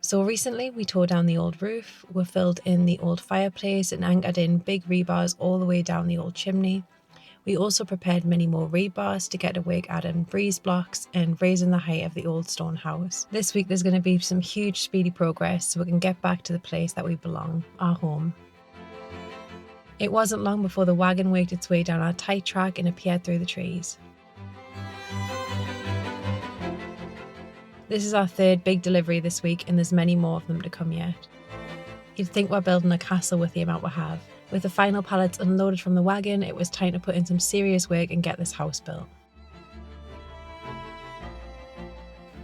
So recently we tore down the old roof, we filled in the old fireplace and anchored in big rebars all the way down the old chimney. We also prepared many more rebars to get to work adding breeze blocks and raising the height of the old stone house. This week there's going to be some huge speedy progress so we can get back to the place that we belong, our home. It wasn't long before the wagon worked its way down our tight track and appeared through the trees. This is our third big delivery this week and there's many more of them to come yet. You'd think we're building a castle with the amount we have. With the final pallets unloaded from the wagon, it was time to put in some serious work and get this house built.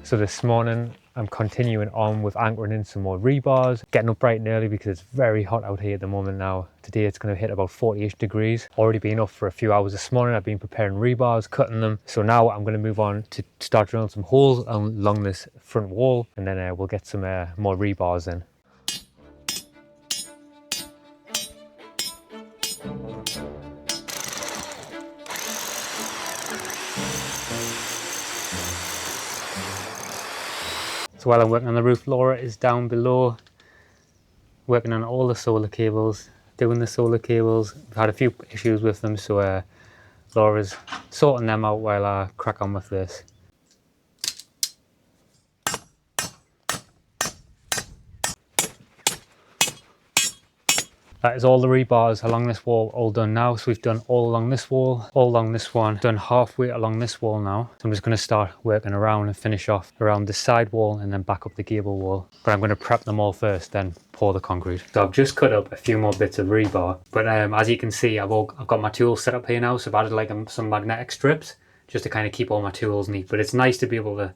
So this morning I'm continuing on with anchoring in some more rebars, getting up bright and early because it's very hot out here at the moment now. Today it's going to hit about 40-ish degrees. Already been up for a few hours this morning. I've been preparing rebars, cutting them. So now I'm going to move on to start drilling some holes along this front wall, and then we'll get some more rebars in. So while I'm working on the roof, Laura is down below working on all the solar cables, doing the solar cables. We've had a few issues with them, so Laura's sorting them out while I crack on with this. That is all the rebars along this wall all done now. So we've done all along this wall, all along this one, done halfway along this wall now. So I'm just going to start working around and finish off around this side wall and then back up the gable wall. But I'm going to prep them all first, then pour the concrete. So I've just cut up a few more bits of rebar. But as you can see, I've got my tools set up here now. So I've added like some magnetic strips just to kind of keep all my tools neat. But it's nice to be able to,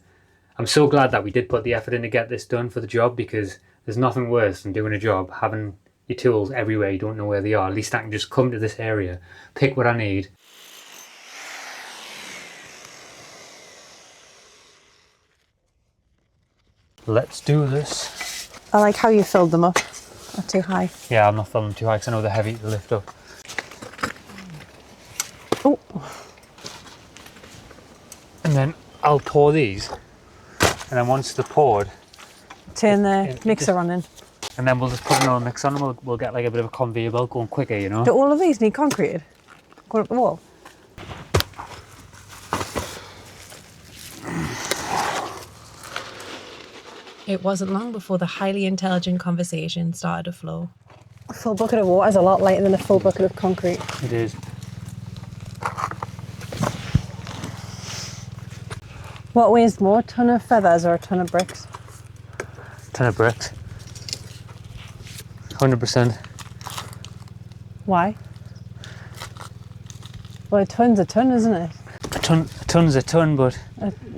I'm so glad that we did put the effort in to get this done for the job, because there's nothing worse than doing a job, having your tools everywhere, you don't know where they are. At least I can just come to this area, pick what I need. Let's do this. I like how you filled them up. Not too high. Yeah, I'm not filling them too high because I know they're heavy to lift up. Oh. And then I'll pour these. And then once they're poured, turn the mixer on in. And then we'll just put another mix on and we'll get like a bit of a conveyor belt going quicker, you know. Do all of these need concreted? Going up the wall? It wasn't long before the highly intelligent conversation started to flow. A full bucket of water is a lot lighter than a full bucket of concrete. It is. What weighs more, a ton of feathers or a ton of bricks? Ton of bricks. 100%. Why? Well, a ton's a ton, isn't it? A ton's a ton, but...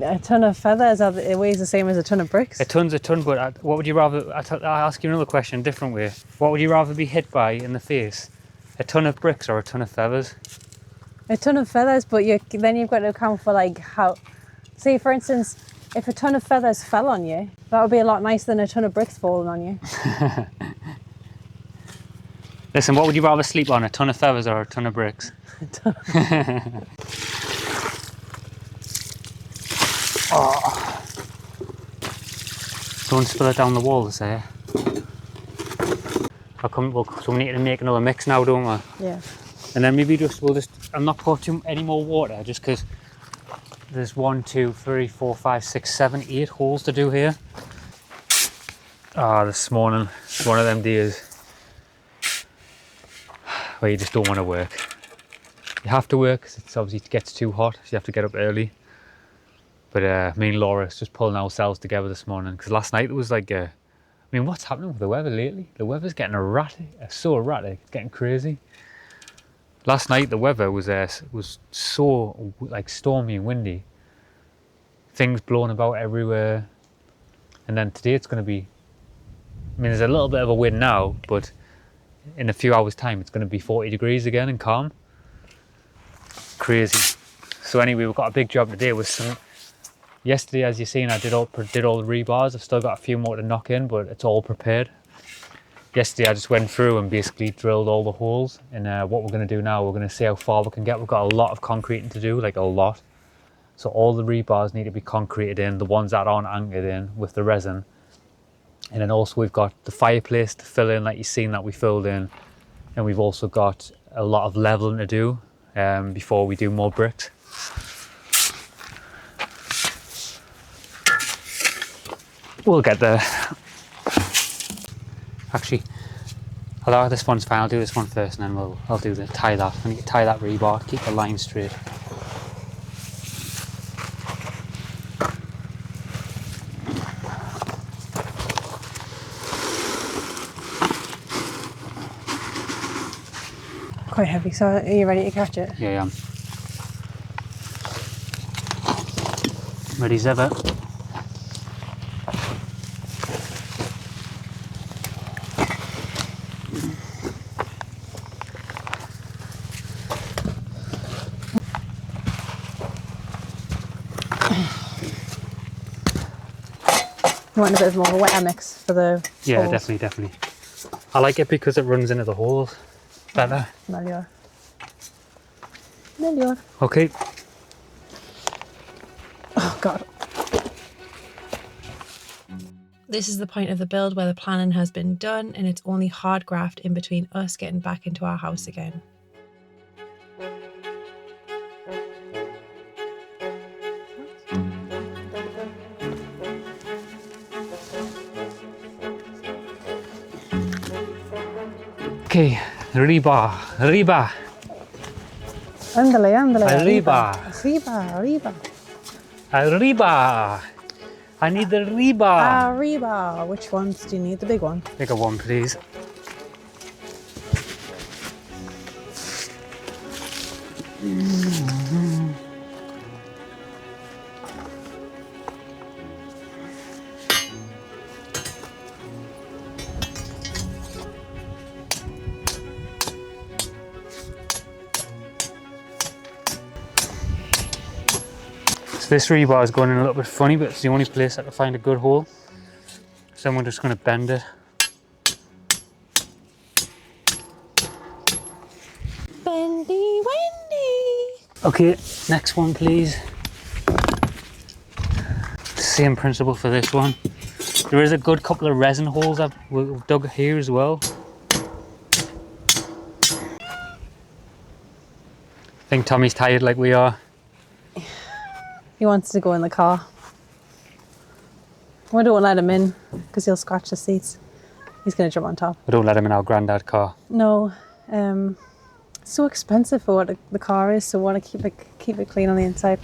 A ton of feathers, it weighs the same as a ton of bricks? A ton's a ton, but what would you rather... I'll ask you another question a different way. What would you rather be hit by in the face? A ton of bricks or a ton of feathers? A ton of feathers, but then you've got to account for like how... Say, for instance, if a ton of feathers fell on you, that would be a lot nicer than a ton of bricks falling on you. Listen, what would you rather sleep on, a ton of feathers or a ton of bricks? Oh. Don't spill it down the wall, say. So we need to make another mix now, don't we? Yeah. And then maybe I'm not pouring any more water, just because there's 1, 2, 3, 4, 5, 6, 7, 8 holes to do here. This morning, one of them days where you just don't want to work. You have to work because it's obviously it gets too hot, so you have to get up early. But me and Laura's just pulling ourselves together this morning because last night it was like, I mean, what's happening with the weather lately? The weather's getting so erratic, it's getting crazy. Last night the weather was so like stormy and windy, things blowing about everywhere, and then today it's going to be. I mean, there's a little bit of a wind now, but in a few hours' time it's going to be 40 degrees again and calm. Crazy. So anyway, we've got a big job today with some. Yesterday, as you've seen, I did all the rebars. I've still got a few more to knock in, but it's all prepared. Yesterday I just went through and basically drilled all the holes, and what we're going to do now, we're going to see how far we can get. We've got a lot of concreting to do, like a lot. So all the rebars need to be concreted in, the ones that aren't anchored in with the resin. And then also we've got the fireplace to fill in, like you've seen that we filled in. And we've also got a lot of leveling to do before we do more bricks. We'll get there. Actually, although this one's fine, I'll do this one first, and then I'll do the tie that. I need to tie that rebar to keep the line straight. Quite heavy, so are you ready to catch it? Yeah, I am. Ready as ever. You want a bit more of a wetter mix for the Yeah, holes? definitely. I like it because it runs into the holes better. Melior. Melior. Okay. Oh God. This is the point of the build where the planning has been done and it's only hard graft in between us getting back into our house again. Okay, arriba. Ándale, ándale. Arriba. Arriba. Arriba. I need the arriba. Arriba. Which ones do you need? The big one? Bigger one, please. So this rebar is going in a little bit funny, but it's the only place I can find a good hole. So I'm just going to bend it. Bendy Wendy. Okay, next one please. Same principle for this one. There is a good couple of resin holes I've dug here as well. I think Tommy's tired like we are. He wants to go in the car. We don't let him in because he'll scratch the seats. He's going to jump on top. We don't let him in our granddad car. No, it's so expensive for what the car is, so we want to keep it clean on the inside.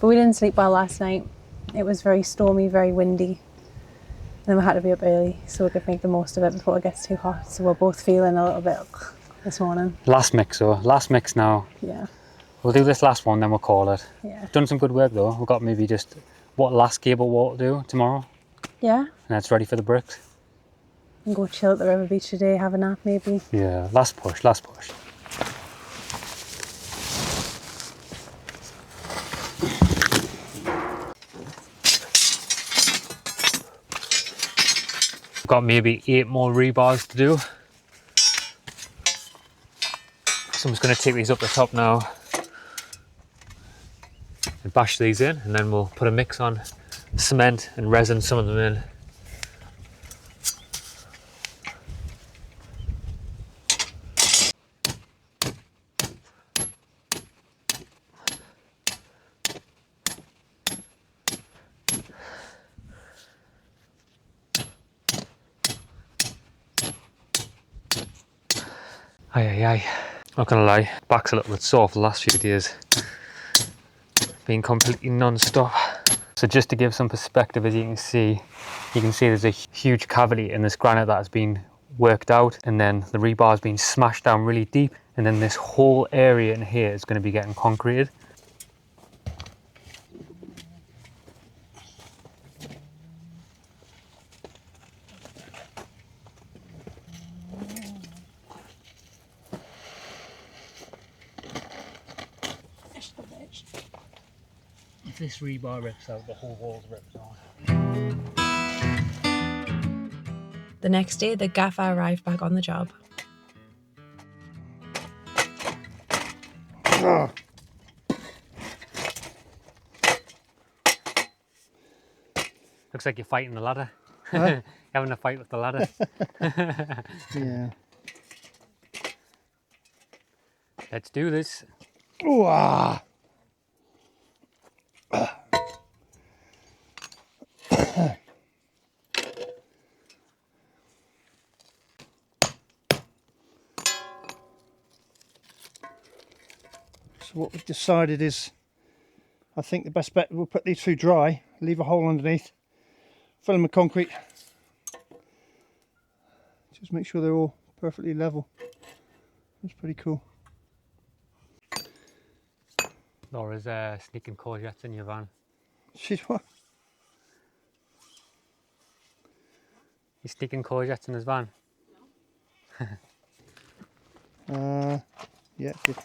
But we didn't sleep well last night. It was very stormy, very windy. And then we had to be up early so we could make the most of it before it gets too hot. So we're both feeling a little bit this morning. Last mix now. Yeah. We'll do this last one, then we'll call it. Yeah. Done some good work though. We've got maybe just what last cable wall to do tomorrow. Yeah. And that's ready for the bricks. And go chill at the river beach today, have a nap maybe. Yeah, last push. Got maybe 8 more rebars to do. So I'm just going to take these up the top now and bash these in, and then we'll put a mix on cement and resin some of them in. Aye. Not gonna lie, back's a little bit sore for the last few days. Been completely non-stop. So just to give some perspective, as you can see there's a huge cavity in this granite that has been worked out, and then the rebar has been smashed down really deep, and then this whole area in here is going to be getting concreted. If this rebar rips out, the whole wall's ripped out. The next day, the gaffer arrived back on the job. Looks like you're fighting the ladder. Huh? Having a fight with the ladder. Yeah. Let's do this. Ooh, ah. So what we've decided is, I think the best bet, we'll put these through dry, leave a hole underneath, fill them with concrete. Just make sure they're all perfectly level. That's pretty cool. Laura's sneaking courgettes in your van. She's what? He's sneaking courgettes in his van. Yeah, good.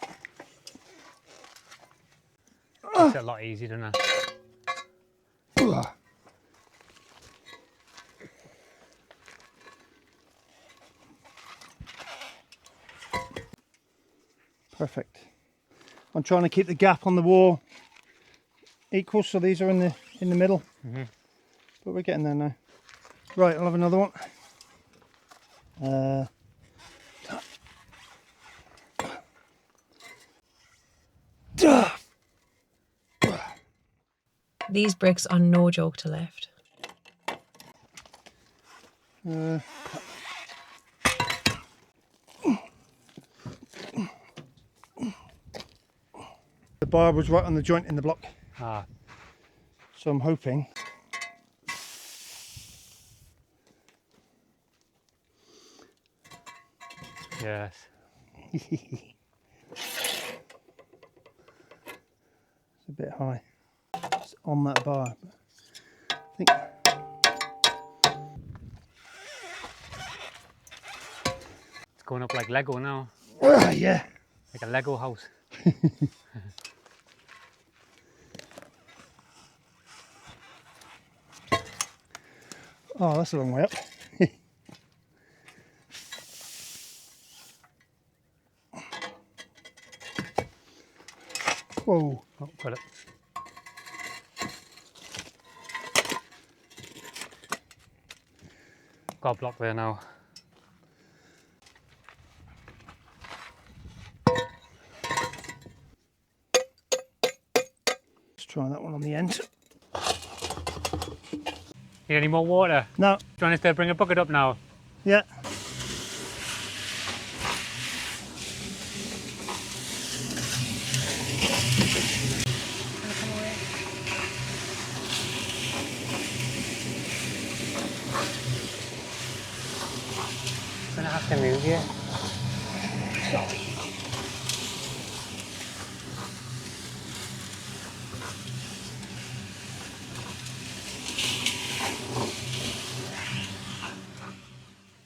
Makes it a lot easier, doesn't it? Perfect. I'm trying to keep the gap on the wall equal, so these are in the middle. But we're getting there now. Right, I'll have another one. These bricks are no joke to lift. The bar was right on the joint in the block, Ah, so I'm hoping. yes. It's a bit high. It's on that bar. I think. It's going up like Lego now. Yeah. Like a Lego house. Oh, that's a long way up. Whoa. Oh, got it. Got a block there now. Let's try that one on the end. Need any more water? No. Do you want us to bring a bucket up now? Yeah. I'm gonna have to move here.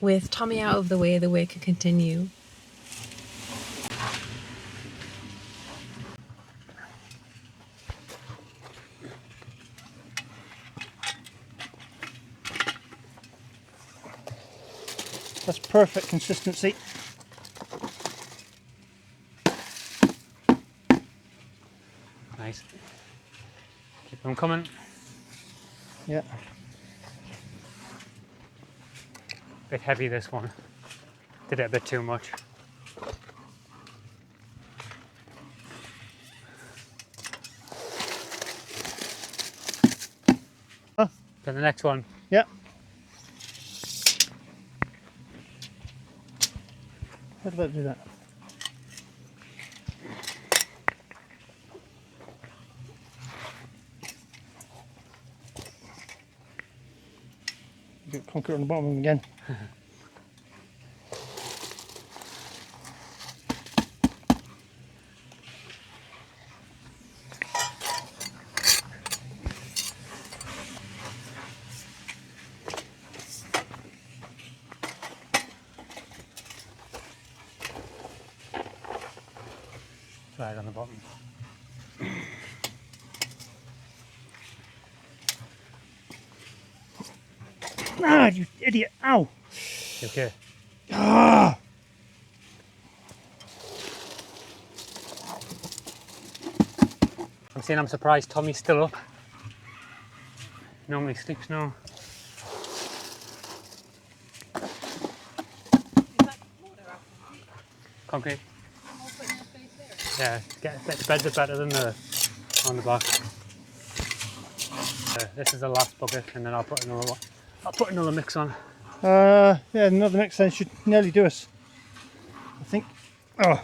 With Tommy out of the way, the work can continue. That's perfect consistency. Nice. Keep them coming. Yeah. Bit heavy this one. Did it a bit too much. Then the next one. Yeah. How did I do that? Get concrete on the bottom of them again. Right on the bottom. Ah, you idiot! Ow! You okay? Ah! I'm surprised Tommy's still up. Normally sleeps now. concrete. Yeah, the beds are better than the on the back. This is the last bucket, and then I'll put another one. I'll put another mix on. Yeah, another mix then should nearly do us, I think. Oh,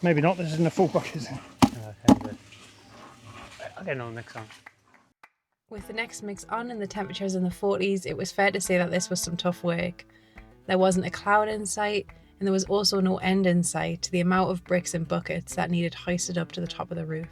maybe not. This isn't a full bucket, is it? Okay, I'll get another mix on. With the next mix on and the temperatures in the 40s, it was fair to say that this was some tough work. There wasn't a cloud in sight, and there was also no end in sight to the amount of bricks and buckets that needed hoisted up to the top of the roof.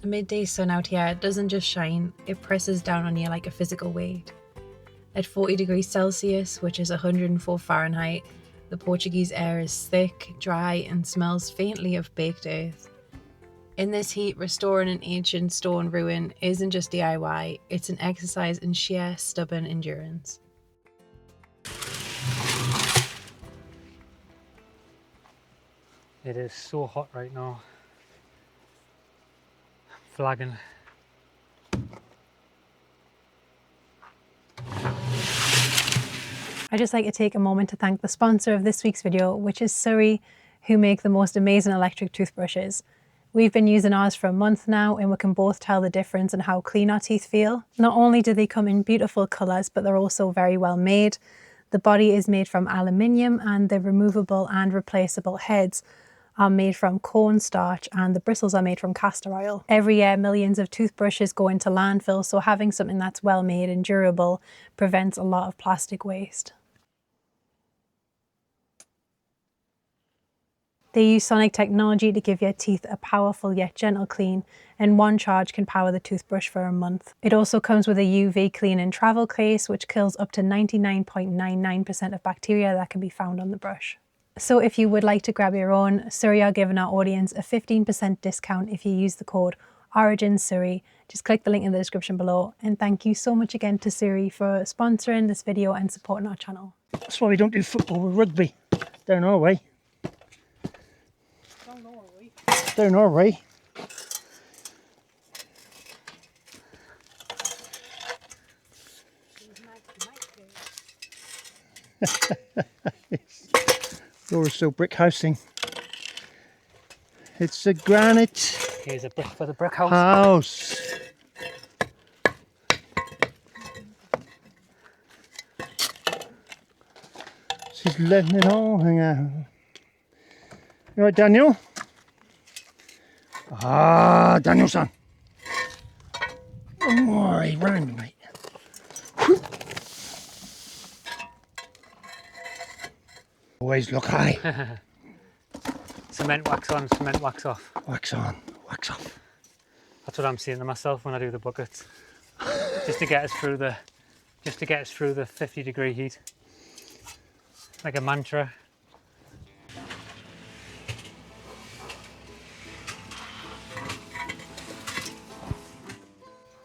The midday sun out here doesn't just shine, it presses down on you like a physical weight. At 40 degrees Celsius, which is 104 Fahrenheit, the Portuguese air is thick, dry, and smells faintly of baked earth. In this heat, restoring an ancient stone ruin isn't just DIY, it's an exercise in sheer stubborn endurance. It is so hot right now. Flagging. I'd just like to take a moment to thank the sponsor of this week's video, which is SURI, who make the most amazing electric toothbrushes. We've been using ours for a month now, and we can both tell the difference in how clean our teeth feel. Not only do they come in beautiful colours, but they're also very well made. The body is made from aluminium, and the removable and replaceable heads are made from cornstarch, and the bristles are made from castor oil. Every year, millions of toothbrushes go into landfill, so having something that's well made and durable prevents a lot of plastic waste. They use sonic technology to give your teeth a powerful yet gentle clean, and one charge can power the toothbrush for a month. It also comes with a UV clean and travel case, which kills up to 99.99% of bacteria that can be found on the brush. So if you would like to grab your own, SURI are giving our audience a 15% discount if you use the code OriginSURI. Just click the link in the description below. And thank you so much again to SURI for sponsoring this video and supporting our channel. That's why we don't do football with rugby. Down our way. Down our way. Laura's still brick housing. It's a granite Here's a brick for the brick house. She's letting it all hang out. You right, Daniel? Ah, Daniel-san. Don't worry, round, mate. Always look high. Cement wax on, cement wax off. Wax on, wax off. That's what I'm saying to myself when I do the buckets. Just to get us through the 50-degree heat. Like a mantra.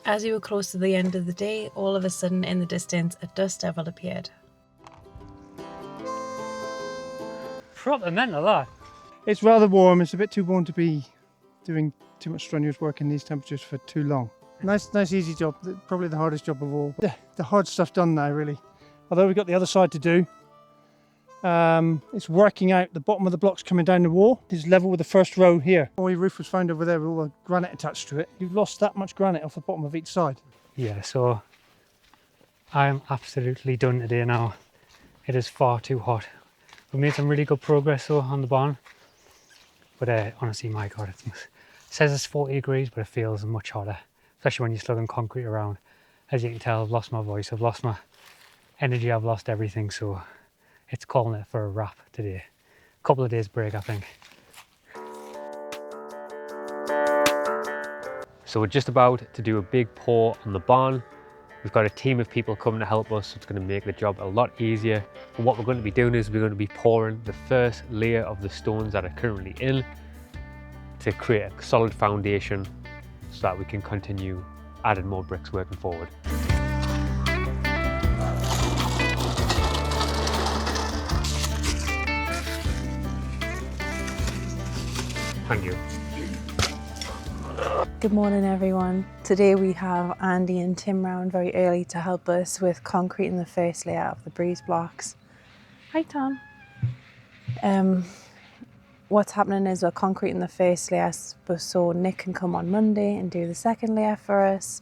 As we were close to the end of the day, all of a sudden in the distance, a dust devil appeared. Proper mental, that. It's rather warm. It's a bit too warm to be doing too much strenuous work in these temperatures for too long. Nice easy job. Probably the hardest job of all. The hard stuff done now, really. Although we've got the other side to do. It's working out the bottom of the blocks coming down the wall is level with the first row here. All your roof was found over there with all the granite attached to it. You've lost that much granite off the bottom of each side. Yeah, so I'm absolutely done today now. It is far too hot. We made some really good progress though on the barn. But honestly, my God, it says it's 40 degrees, but it feels much hotter. Especially when you're slugging concrete around. As you can tell, I've lost my voice, I've lost my energy, I've lost everything, so it's calling it for a wrap today. Couple of days break, I think. So we're just about to do a big pour on the barn. We've got a team of people coming to help us, so it's going to make the job a lot easier. And what we're going to be doing is we're going to be pouring the first layer of the stones that are currently in to create a solid foundation so that we can continue adding more bricks working forward. Thank you. Good morning everyone. Today we have Andy and Tim round very early to help us with concreting the first layer of the breeze blocks. Hi Tom. What's happening is we're concreting the first layer so Nick can come on Monday and do the second layer for us.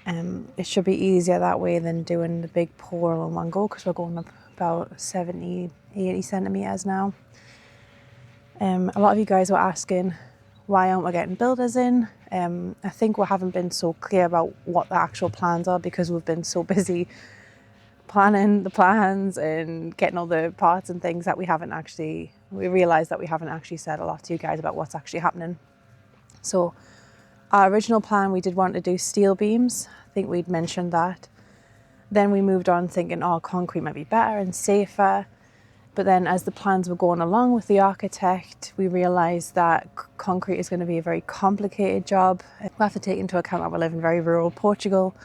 It should be easier that way than doing the big pour all in one go, because we're going up about 70-80 centimetres now. A lot of you guys were asking, why aren't we getting builders in? I think we haven't been so clear about what the actual plans are because we've been so busy planning the plans and getting all the parts and things that we realised that we haven't actually said a lot to you guys about what's actually happening. So our original plan, we did want to do steel beams. I think we'd mentioned that. Then we moved on thinking, oh, concrete might be better and safer. But then as the plans were going along with the architect, we realised that concrete is going to be a very complicated job. We have to take into account that we live in very rural Portugal.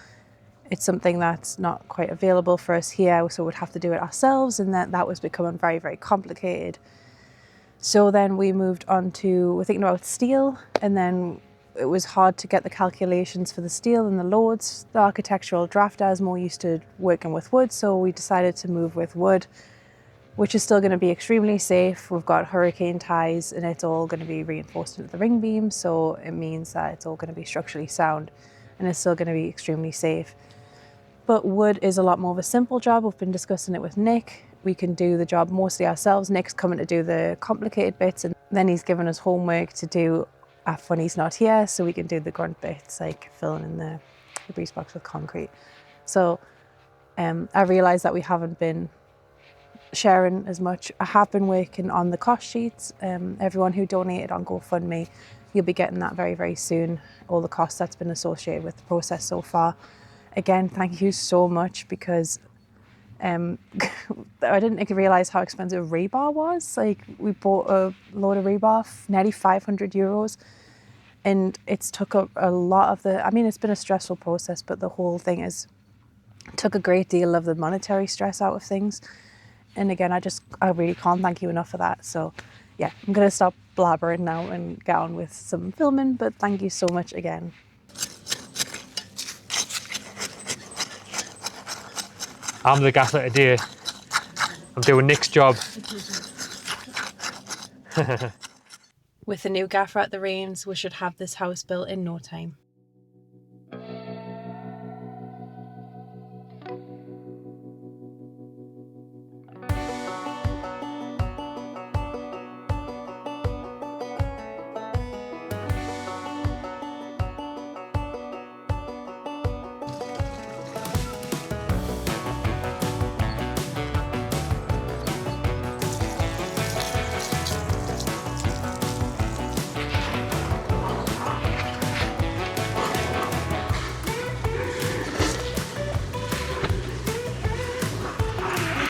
It's something that's not quite available for us here, so we'd have to do it ourselves, and that was becoming very, very complicated. So then we moved on to, we're thinking about steel, and then it was hard to get the calculations for the steel and the loads. The architectural drafter is more used to working with wood, so we decided to move with wood, which is still going to be extremely safe. We've got hurricane ties and it's all going to be reinforced into the ring beam, so it means that it's all going to be structurally sound and it's still going to be extremely safe. But wood is a lot more of a simple job. We've been discussing it with Nick. We can do the job mostly ourselves. Nick's coming to do the complicated bits, and then he's given us homework to do when he's not here, so we can do the grunt bits like filling in the breeze box with concrete. So I realised that we haven't been sharing as much. I have been working on the cost sheets. Everyone who donated on GoFundMe, you'll be getting that very, very soon. All the costs that's been associated with the process so far. Again, thank you so much, because I didn't realise how expensive rebar was. Like, we bought a load of rebar, nearly 500 euros. And it's took a lot of it's been a stressful process, but the whole thing took a great deal of the monetary stress out of things. And again, I really can't thank you enough for that. So yeah, I'm going to stop blabbering now and get on with some filming, but thank you so much again. I'm the gaffer today. I'm doing Nick's job. With the new gaffer at the reins, we should have this house built in no time.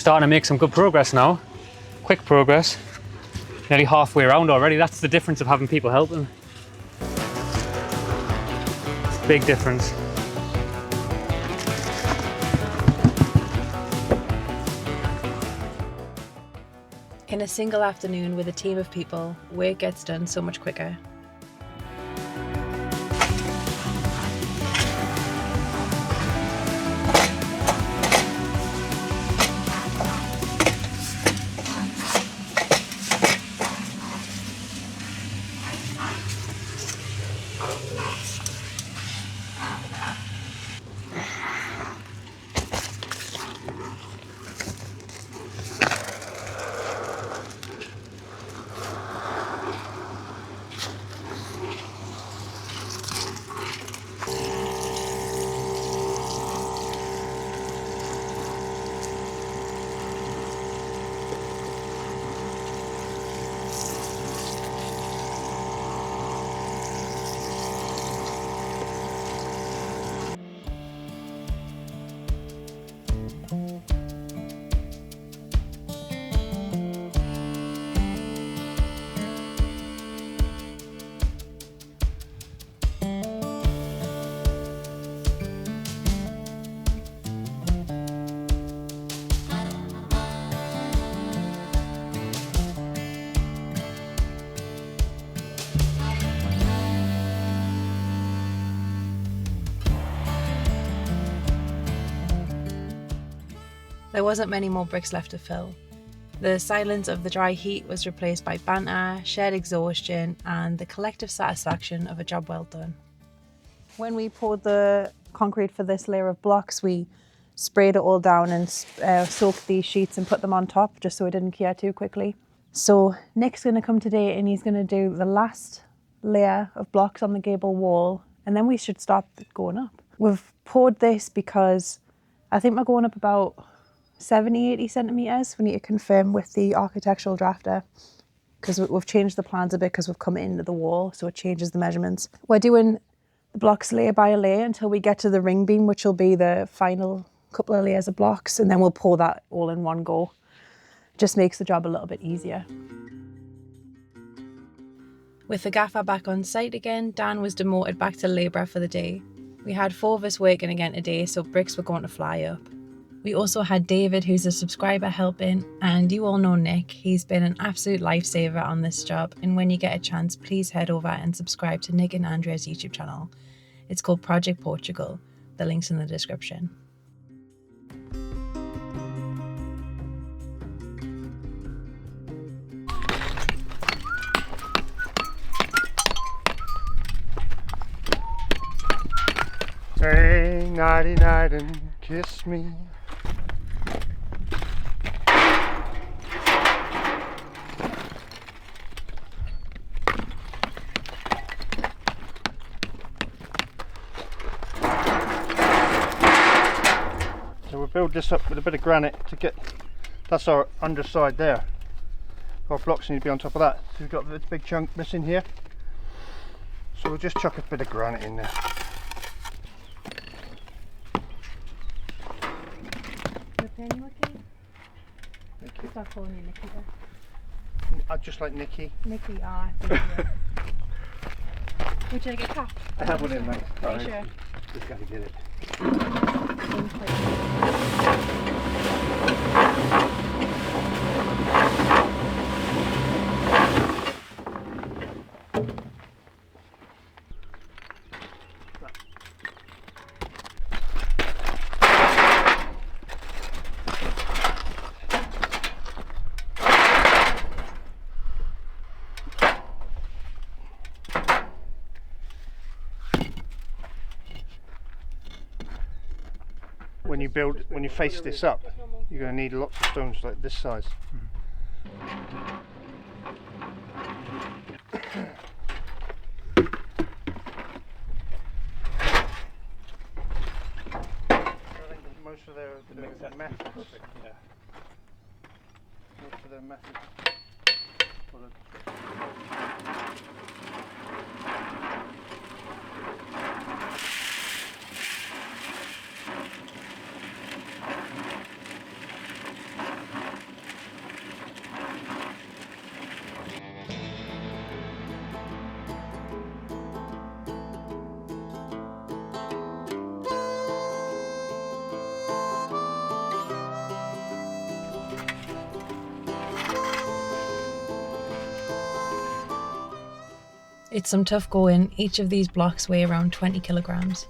Starting to make some good progress now. Quick progress. Nearly halfway around already. That's the difference of having people helping. Big difference. In a single afternoon with a team of people, work gets done so much quicker. There wasn't many more bricks left to fill. The silence of the dry heat was replaced by banter, shared exhaustion, and the collective satisfaction of a job well done. When we poured the concrete for this layer of blocks, we sprayed it all down and soaked these sheets and put them on top just so it didn't cure too quickly. So Nick's going to come today and he's going to do the last layer of blocks on the gable wall, and then we should stop going up. We've poured this because I think we're going up about 70-80 centimetres. We need to confirm with the architectural drafter because we've changed the plans a bit because we've come into the wall, so it changes the measurements. We're doing the blocks layer by layer until we get to the ring beam, which will be the final couple of layers of blocks, and then we'll pour that all in one go. Just makes the job a little bit easier. With the gaffer back on site again, Dan was demoted back to labourer for the day. We had 4 of us working again today, so bricks were going to fly up. We also had David, who's a subscriber, helping, and you all know Nick. He's been an absolute lifesaver on this job, and when you get a chance, please head over and subscribe to Nick and Andrea's YouTube channel. It's called Project Portugal. The link's in the description. Say nighty night and kiss me. So we'll build this up with a bit of granite to get, that's our underside there. Our blocks need to be on top of that. So we've got this big chunk missing here. So we'll just chuck a bit of granite in there. Nicky? Stop calling you Nicky there. I'd just like Nicky. Nicky, Would you like a cap? I have one in, mate. Are you sure? Just gotta get it. When you face this up, you're going to need lots of stones like this size. Most of their methods. Yeah. Most of their methods. It's some tough going. Each of these blocks weigh around 20 kilograms.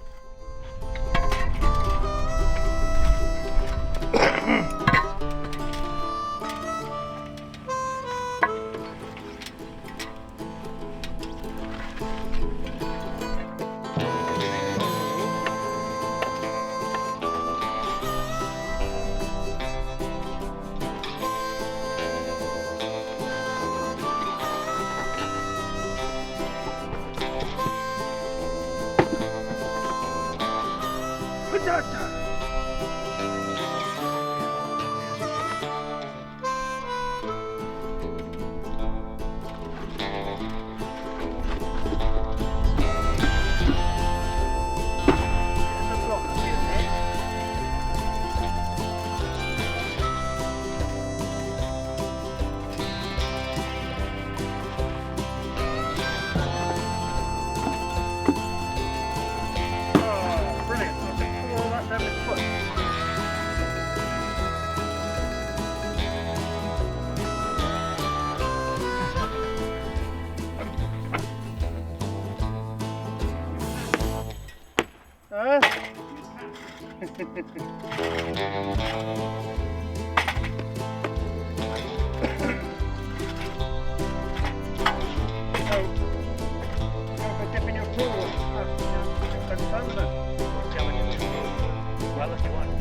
Well, if you want.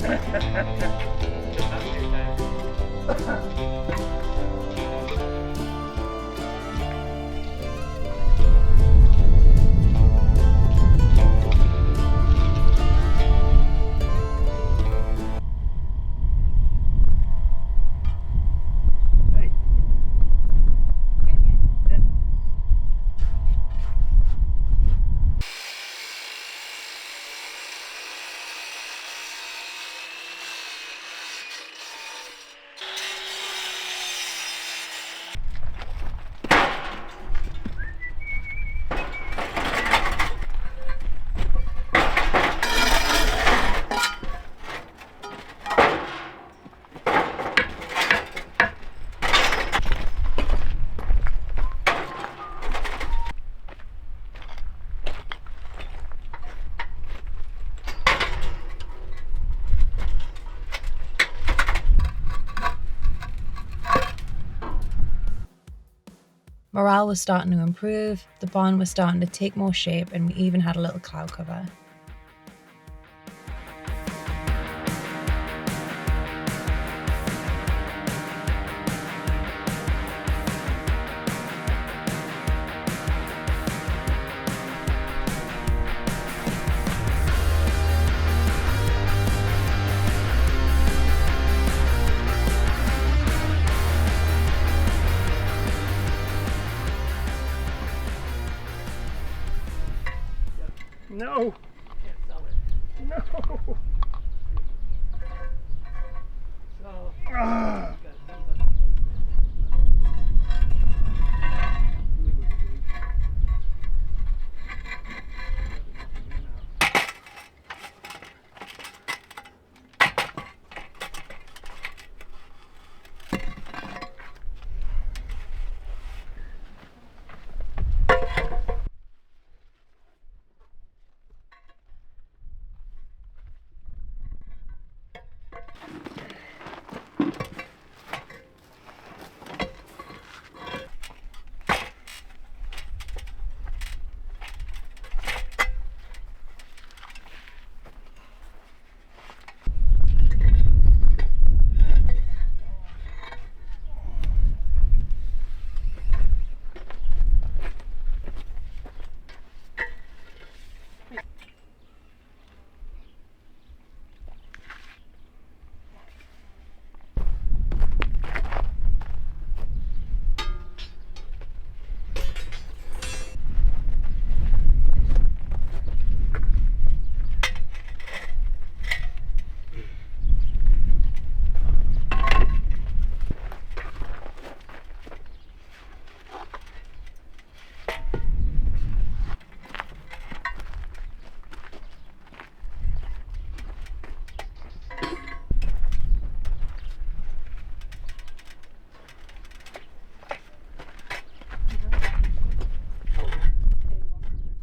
Morale was starting to improve, the barn was starting to take more shape, and we even had a little cloud cover. No! No! Ah.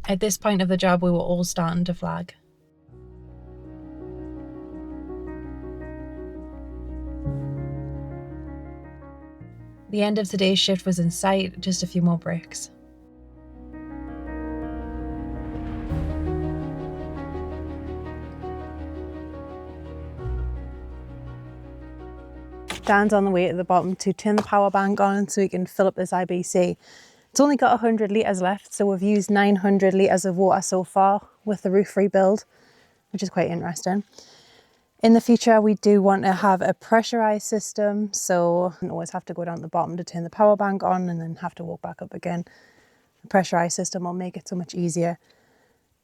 At this point of the job, we were all starting to flag. The end of today's shift was in sight, just a few more bricks. Dan's on the way to the bottom to turn the power bank on so we can fill up this IBC. It's only got 100 litres left, so we've used 900 litres of water so far with the roof rebuild, which is quite interesting. In the future, we do want to have a pressurised system, so we don't always have to go down to the bottom to turn the power bank on and then have to walk back up again. The pressurised system will make it so much easier,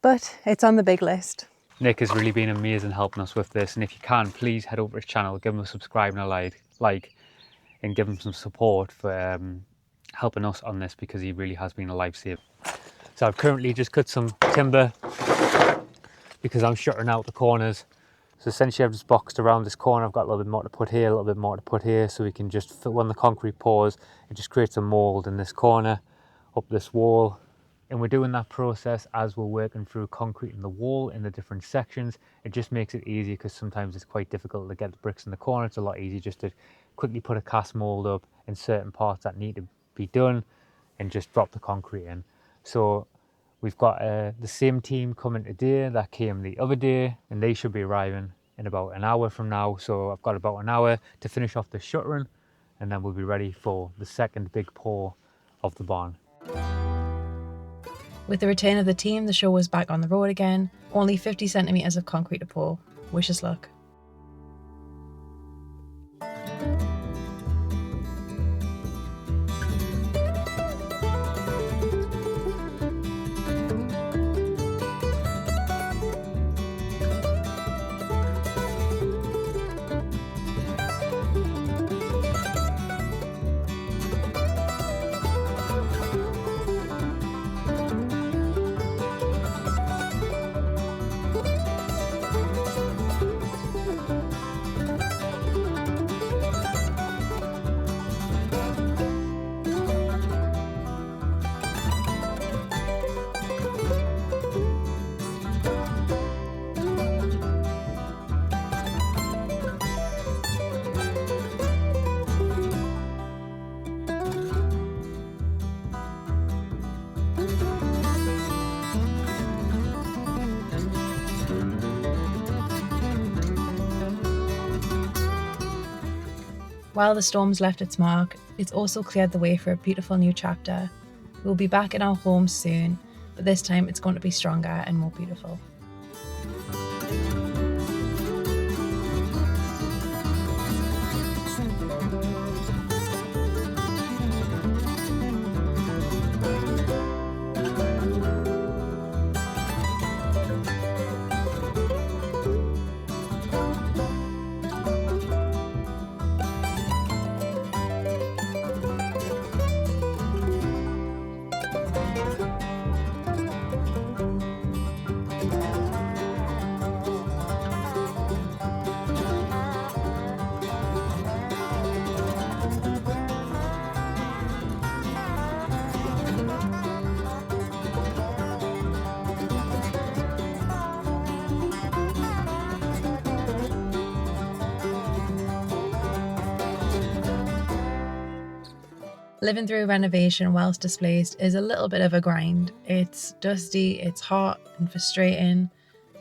but it's on the big list. Nick has really been amazing helping us with this, and if you can, please head over to his channel, give him a subscribe and a like, and give him some support for helping us on this, because he really has been a lifesaver. So I've currently just cut some timber because I'm shutting out the corners. So essentially I've just boxed around this corner. I've got a little bit more to put here, a little bit more to put here, so we can just, when the concrete pours, it just creates a mould in this corner, up this wall, and we're doing that process as we're working through concrete in the wall in the different sections. It just makes it easier because sometimes it's quite difficult to get the bricks in the corner. It's a lot easier just to quickly put a cast mold up in certain parts that need to be done and just drop the concrete in. So we've got the same team coming today that came the other day, and they should be arriving in about an hour from now. So I've got about an hour to finish off the shuttering, and then we'll be ready for the second big pour of the barn. With the return of the team, the show was back on the road again. Only 50 centimetres of concrete to pour. Wish us luck. While the storm's left its mark, it's also cleared the way for a beautiful new chapter. We'll be back in our homes soon, but this time it's going to be stronger and more beautiful. Living through renovation whilst displaced is a little bit of a grind. It's dusty, it's hot and frustrating,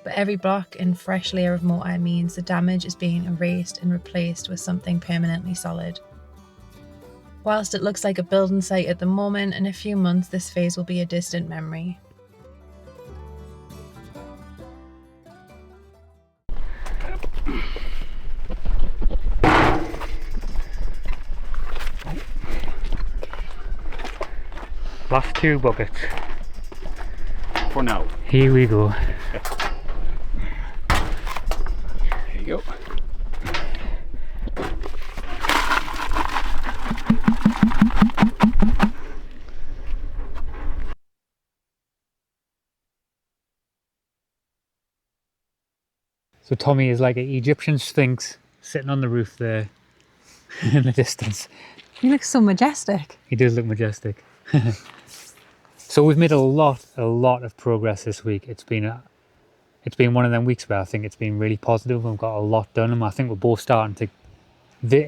but every block and fresh layer of mortar means the damage is being erased and replaced with something permanently solid. Whilst it looks like a building site at the moment, in a few months this phase will be a distant memory. Last 2 buckets. For now. Here we go. There you go. So Tommy is like an Egyptian sphinx sitting on the roof there in the distance. He looks so majestic. He does look majestic. So we've made a lot of progress this week. It's been one of them weeks where I think it's been really positive. We've got a lot done, and I think we're both starting to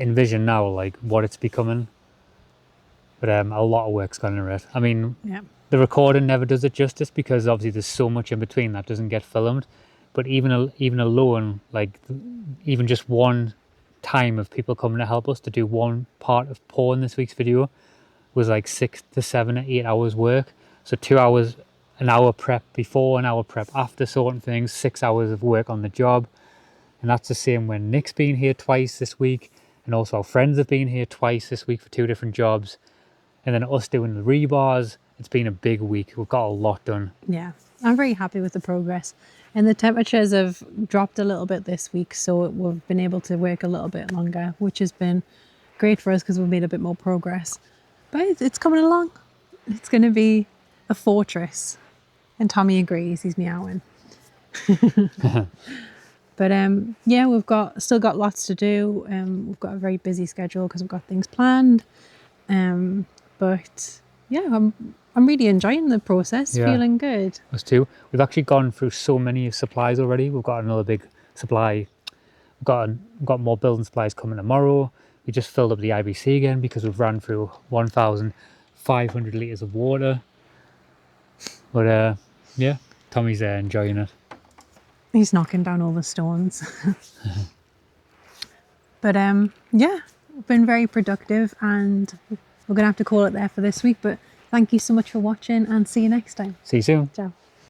envision now like what it's becoming. But a lot of work's gone into it. I mean, Yeah. the recording never does it justice because obviously there's so much in between that doesn't get filmed. But even alone, like even just one time of people coming to help us to do one part of pouring this week's video was like 6 to 7 or 8 hours work. So 2 hours, an hour prep before, an hour prep after sorting things, 6 hours of work on the job. And that's the same when Nick's been here twice this week, and also our friends have been here twice this week for 2 different jobs. And then us doing the rebars. It's been a big week. We've got a lot done. Yeah, I'm very happy with the progress. And the temperatures have dropped a little bit this week, so we've been able to work a little bit longer, which has been great for us because we've made a bit more progress. But it's coming along. It's going to be a fortress. And Tommy agrees, he's meowing. But yeah, we've still got lots to do. We've got a very busy schedule because we've got things planned. But yeah, I'm really enjoying the process, Yeah. feeling good. Us too. We've actually gone through so many supplies already. We've got another big supply. We've got more building supplies coming tomorrow. We just filled up the IBC again because we've ran through 1,500 litres of water. But yeah, Tommy's enjoying it. He's knocking down all the stones. But yeah, been very productive, and we're gonna have to call it there for this week. But thank you so much for watching, and see you next time. See you soon. Ciao.